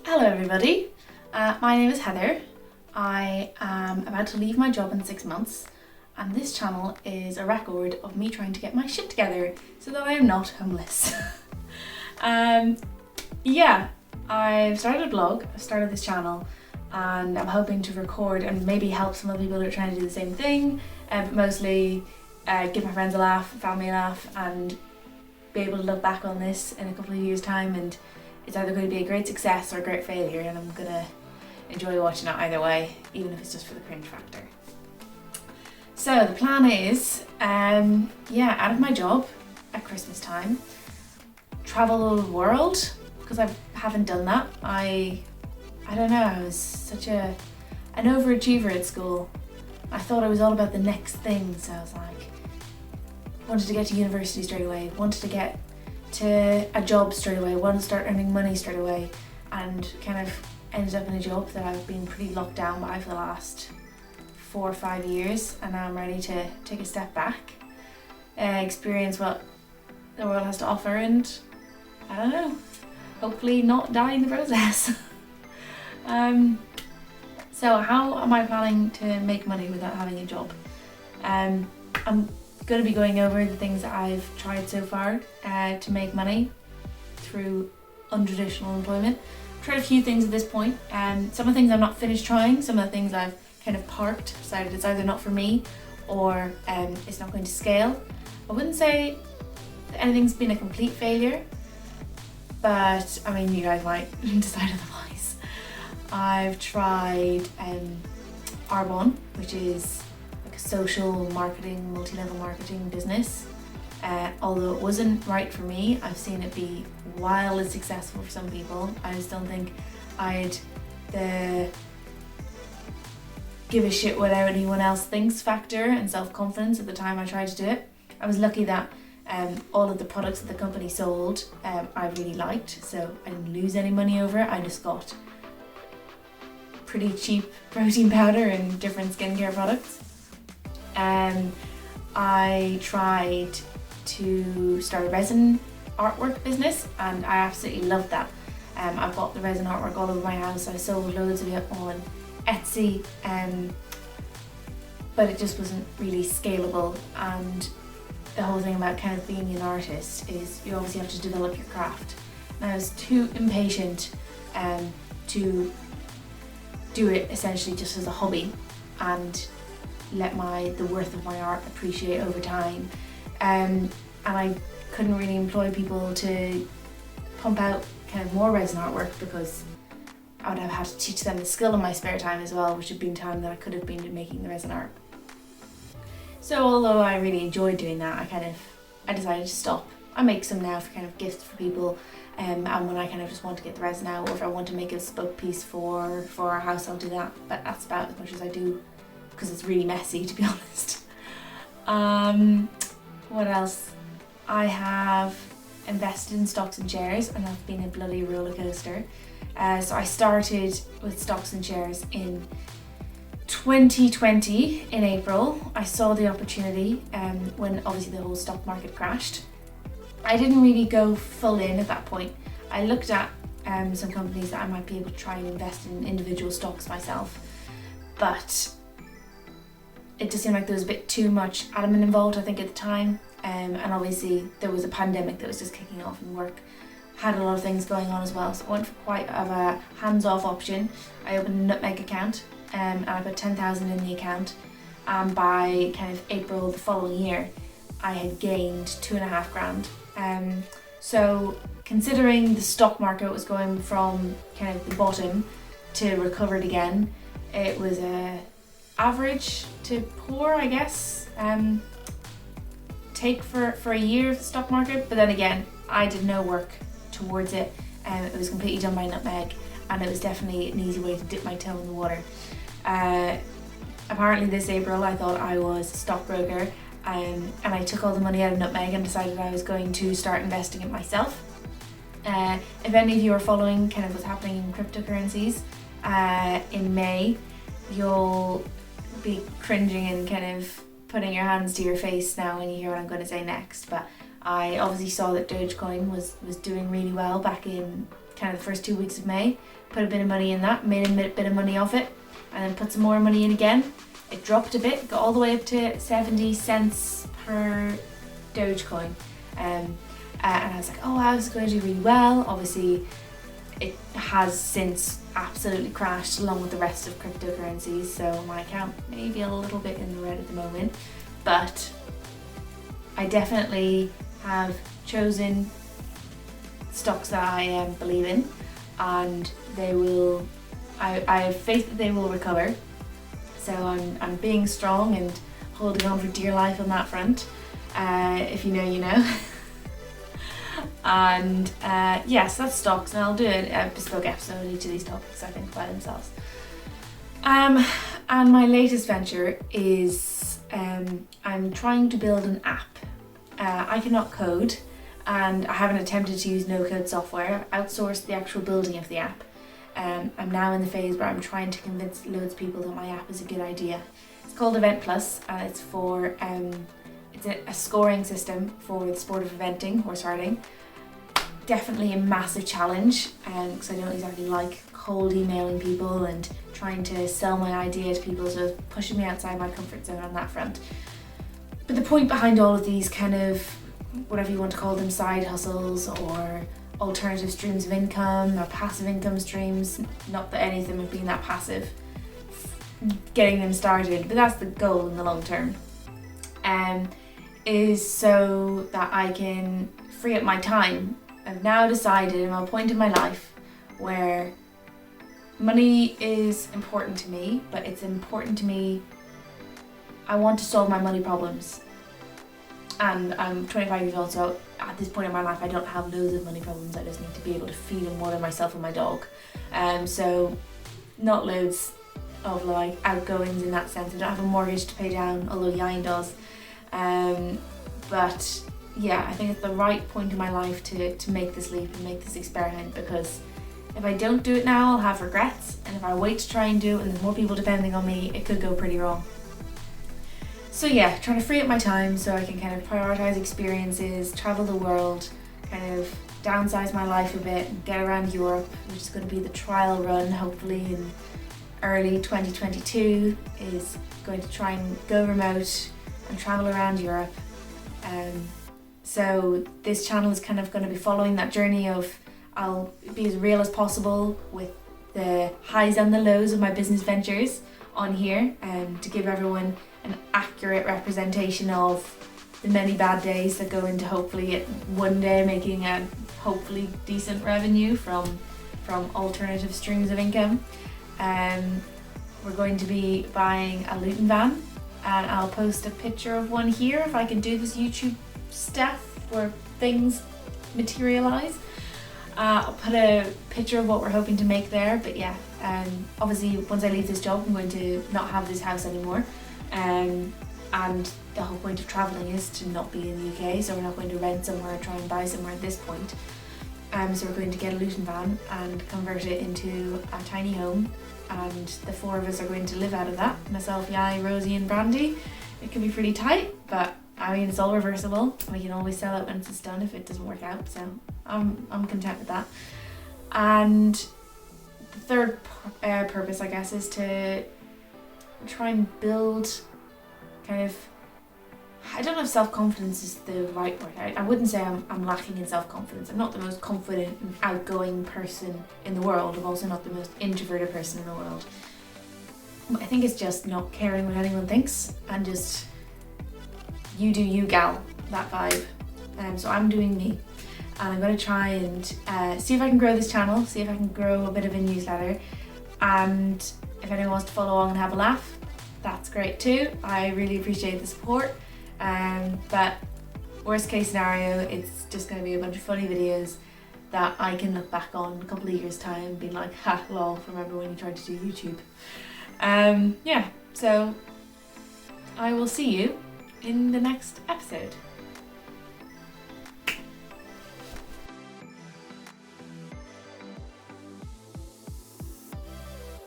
Hello everybody, my name is Heather. I am about to leave my job in 6 months and this channel is a record of me trying to get my shit together so that I am not homeless. Yeah, I've started a blog, I've started this channel and I'm hoping to record and maybe help some other people who are trying to do the same thing, but mostly give my friends a laugh, family a laugh, and be able to look back on this in a couple of years' time, and it's either going to be a great success or a great failure, and I'm going to enjoy watching it either way, even if it's just for the cringe factor. So the plan is, out of my job at Christmas time, travel the world, because I haven't done that. I don't know, I was such an overachiever at school. I thought it was all about the next thing, so I was like, wanted to get to university straight away, wanted to get to a job straight away, wanted to start earning money straight away, and kind of ended up in a job that I've been pretty locked down by for the last 4 or 5 years, and now I'm ready to take a step back, experience what the world has to offer, and I don't know, hopefully not die in the process. So how am I planning to make money without having a job? I'm going to be going over the things that I've tried so far to make money through untraditional employment. I've tried a few things at this point, and some of the things I'm not finished trying, some of the things I've kind of parked, decided it's either not for me or it's not going to scale. I wouldn't say that anything's been a complete failure, but I mean, you guys might decide otherwise. I've tried Arbonne, which is like a social marketing, multi-level marketing business. Although it wasn't right for me, I've seen it be wildly successful for some people. I just don't think I had the give a shit what anyone else thinks factor and self-confidence at the time I tried to do it. I was lucky that all of the products that the company sold I really liked, so I didn't lose any money over it. I just got pretty cheap protein powder and different skincare products. I tried to start a resin artwork business and I absolutely loved that. I bought the resin artwork all over my house. I sold loads of it on Etsy, but it just wasn't really scalable, and the whole thing about kind of being an artist is you obviously have to develop your craft. And I was too impatient to do it essentially just as a hobby and let the worth of my art appreciate over time. And I couldn't really employ people to pump out kind of more resin artwork because I would have had to teach them the skill in my spare time as well, which had been time that I could have been making the resin art. So although I really enjoyed doing that, I decided to stop. I make some now for kind of gifts for people, and when I kind of just want to get the resin out, or if I want to make a spoke piece for our house, I'll do that. But that's about as much as I do, because it's really messy, to be honest. What else? I have invested in stocks and shares, and that's been a bloody roller coaster. So I started with stocks and shares in 2020 in April. I saw the opportunity when obviously the whole stock market crashed. I didn't really go full in at that point. I looked at some companies that I might be able to try and invest in individual stocks myself, but it just seemed like there was a bit too much admin involved, I think, at the time, and obviously there was a pandemic that was just kicking off, and work had a lot of things going on as well, so I went for quite of a hands-off option. I opened a Nutmeg account and I put 10,000 in the account, and by kind of April the following year I had gained 2.5 grand. So considering the stock market was going from kind of the bottom to recovered again, it was a average to poor, I guess, take for a year of the stock market. But then again, I did no work towards it, and it was completely done by Nutmeg, and it was definitely an easy way to dip my toe in the water. Apparently this April I thought I was a stockbroker, and I took all the money out of Nutmeg and decided I was going to start investing it myself. If any of you are following kind of what's happening in cryptocurrencies, in May, you'll be cringing and kind of putting your hands to your face now when you hear what I'm going to say next. But I obviously saw that Dogecoin was doing really well back in kind of the first 2 weeks of May, put a bit of money in that, made a bit of money off it, and then put some more money in again. It dropped a bit, got all the way up to 70 cents per Dogecoin. And I was like, oh, I was going to do really well. Obviously, it has since absolutely crashed along with the rest of cryptocurrencies, so my account may be a little bit in the red at the moment, but I definitely have chosen stocks that I believe in, and they will, I have faith that they will recover. So I'm being strong and holding on for dear life on that front. If you know, you know. And yes, that's stocks, and I'll do a bespoke episode on each of these topics, I think, by themselves. And my latest venture is I'm trying to build an app. I cannot code, and I haven't attempted to use no-code software. I've outsourced the actual building of the app. I'm now in the phase where I'm trying to convince loads of people that my app is a good idea. It's called Event Plus, and it's for it's a scoring system for the sport of eventing, horse riding. Definitely a massive challenge, because I don't exactly like cold emailing people and trying to sell my idea to people, so it's pushing me outside my comfort zone on that front. But the point behind all of these kind of, whatever you want to call them, side hustles or alternative streams of income or passive income streams, not that any of them have been that passive, getting them started, but that's the goal in the long term, is so that I can free up my time. I've now decided, I'm at a point in my life where money is important to me, but it's important to me, I want to solve my money problems. And I'm 25 years old, so at this point in my life I don't have loads of money problems. I just need to be able to feed and water myself and my dog. So not loads of like outgoings in that sense. I don't have a mortgage to pay down, although Ieuan does. But yeah, I think it's the right point in my life to make this leap and make this experiment, because if I don't do it now, I'll have regrets, and if I wait to try and do it and there's more people depending on me, it could go pretty wrong. So yeah, trying to free up my time so I can kind of prioritize experiences, travel the world, kind of downsize my life a bit, and get around Europe, which is going to be the trial run hopefully in early 2022, is going to try and go remote and travel around Europe. So this channel is kind of going to be following that journey of, I'll be as real as possible with the highs and the lows of my business ventures on here, to give everyone an accurate representation of the many bad days that go into hopefully one day making a hopefully decent revenue from alternative streams of income. We're going to be buying a Luton van, and I'll post a picture of one here if I can do this YouTube stuff where things materialize. I'll put a picture of what we're hoping to make there, but yeah, obviously once I leave this job I'm going to not have this house anymore, and the whole point of travelling is to not be in the UK, so we're not going to rent somewhere or try and buy somewhere at this point. So we're going to get a Luton van and convert it into a tiny home, and the four of us are going to live out of that. Myself, Ieuan, Rosie and Brandy. It can be pretty tight, but I mean, it's all reversible. We can always sell it when it's done if it doesn't work out, so I'm content with that. And the third purpose, I guess, is to try and build kind of, I don't know if self-confidence is the right word. I wouldn't say I'm lacking in self-confidence. I'm not the most confident and outgoing person in the world. I'm also not the most introverted person in the world. I think it's just not caring what anyone thinks, and just you do you, gal, that vibe. So I'm doing me, and I'm going to try and see if I can grow this channel, see if I can grow a bit of a newsletter, and if anyone wants to follow along and have a laugh, that's great too. I really appreciate the support. But worst case scenario, it's just going to be a bunch of funny videos that I can look back on a couple of years time and be like, ha lol, remember when you tried to do YouTube. Yeah, so I will see you in the next episode.